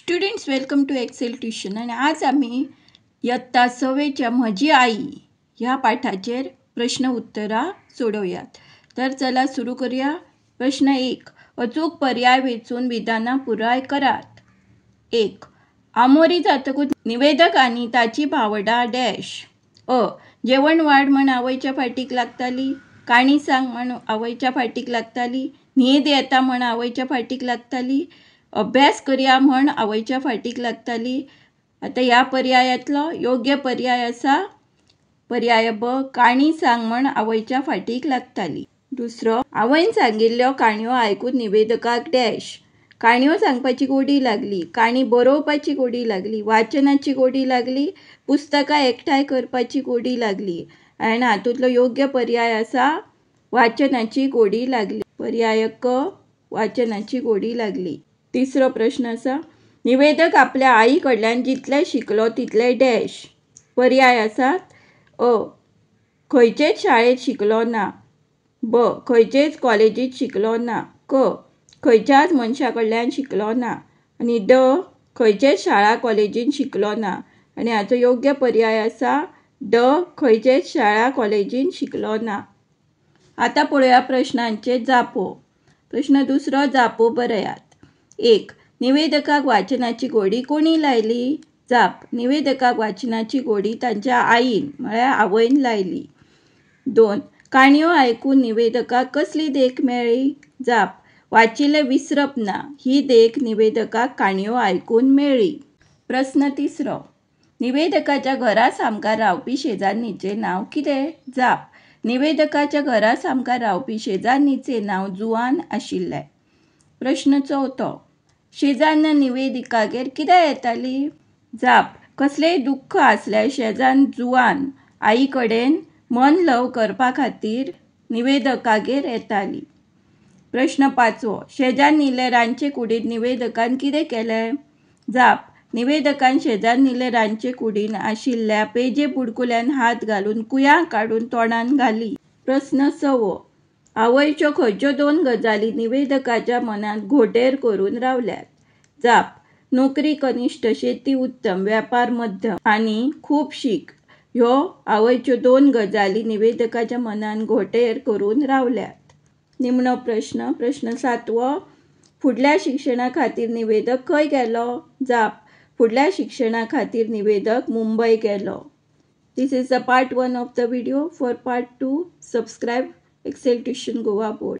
Students welcome to Excel tuition आणि आज आम्ही इयत्ता 6च्या माझी आई ह्या पाठाचेर प्रश्न उत्तरां सोडवयात। तर चला सुरू करूया। प्रश्न 1, अचूक पर्याय वेचून विधानां पुराय करात। 1, आमोरी जातकूच निवेदक आणि ताची भावडा डॅश। अ, जेवण वाड म्हण आवयच्या फाटीक लागताली, काणी सांग म्हण आवयच्या फाटीक लागताली, न्हीद येता म्हण आवयच्या फाटीक लागताली, अभ्यास करया म्हण आवयच्या फाटीक लागताली। आता या पर्यायातलो योग्य पर्याय असा पर्याय ब, काणी सांग म्हण आवयच्या फाटीक लागताली। दुसरो, आवयन सांगिल्ल्यो काणयो आयकून निवेदकाक डॅश। काणयो सांगपाची गोडी लागली, काणी बरोवपाची गोडी लागली, वाचनाची गोडी लागली, पुस्तकां एकठांय करपाची गोडी लागली आणि हातूंतलो योग्य पर्याय असा वाचनाची गोडी लागली। पर्याय क, वाचनाची गोडी लागली। तिसरो प्रश्न असा, निवेदक आपल्या आई कडल्यान जितले शिकलो तितले डॅश। पर्याय आसात अ, खंयचेच शाळेत शिकलो ना, ब, खंयचेच कॉलेजीत शिकलो ना, क, खंयच्याच मनशा कडल्यान शिकलो ना आणि ड, खंयचेच शाळा कॉलेजीत शिकलो ना आणि हाचो योग्य पर्याय असा ड, खंयचेच शाळा कॉलेजीत शिकलो ना। आता पळोवया प्रश्नांचे जापो। प्रश्न दुसरो जापो बरयात। 1, निवेदकाक वाचनाची गोडी कोणी लायली? जाप, निवेदकाक वाचनाची गोडी तांच्या आईन म्हळ्यार आवयन लायली। 2, काणयो आयकून निवेदकाक कसली देख मेळ्ळी? जाप, वाचिल्ले विसरप ना ही देख निवेदकाक काणयो आयकून मेळ्ळी। प्रश्न तिसरो, निवेदकाच्या घरा सामकार रावपी शेजान्नीचे नाव कितें? जाप, निवेदकाच्या घरा सामकार रावपी शेजान्नीचे नाव जुआन आशिल्लें। प्रश्न चौथो, शेजान्न निवेदिकागेर कित्याक येताली? जाप, कसलेय दुख्ख आसल्यार शेजान जुआन आई कडेन मन ल्हव करपा खातीर निवेदकागेर येताली। प्रश्न पांचवो, शेजान्नीले रांदचे कुडींत निवेदकान कितें केलें? जाप, निवेदकान शेजान्नीले रांदचे कुडींत आशिल्ल्या पेजे बुडकुल्यान हात घालून कुयां काडून तोंडान घाली। प्रश्न सवो, आवयच्यो खंयच्यो 2 गजाली निवेदकाच्या मनांत घोटेर करून रावल्यात? जाप, नोकरी कनिश्ठ, शेती उत्तम, वेपार मध्यम आणि खूब शीक ह्यो आवयच्यो 2 गजाली निवेदकाच्या मनांत घोटेर करून रावल्यात। निमणो प्रश्न, प्रश्न 7वो, फुडल्या शिक्षणा खातीर निवेदक खंय गेलो? जाप, फुडल्या शिक्षणा खातीर निवेदक मुंबय गेलो। This is the part 1 of the video. For part 2, subscribe Excel Tuition Goa board.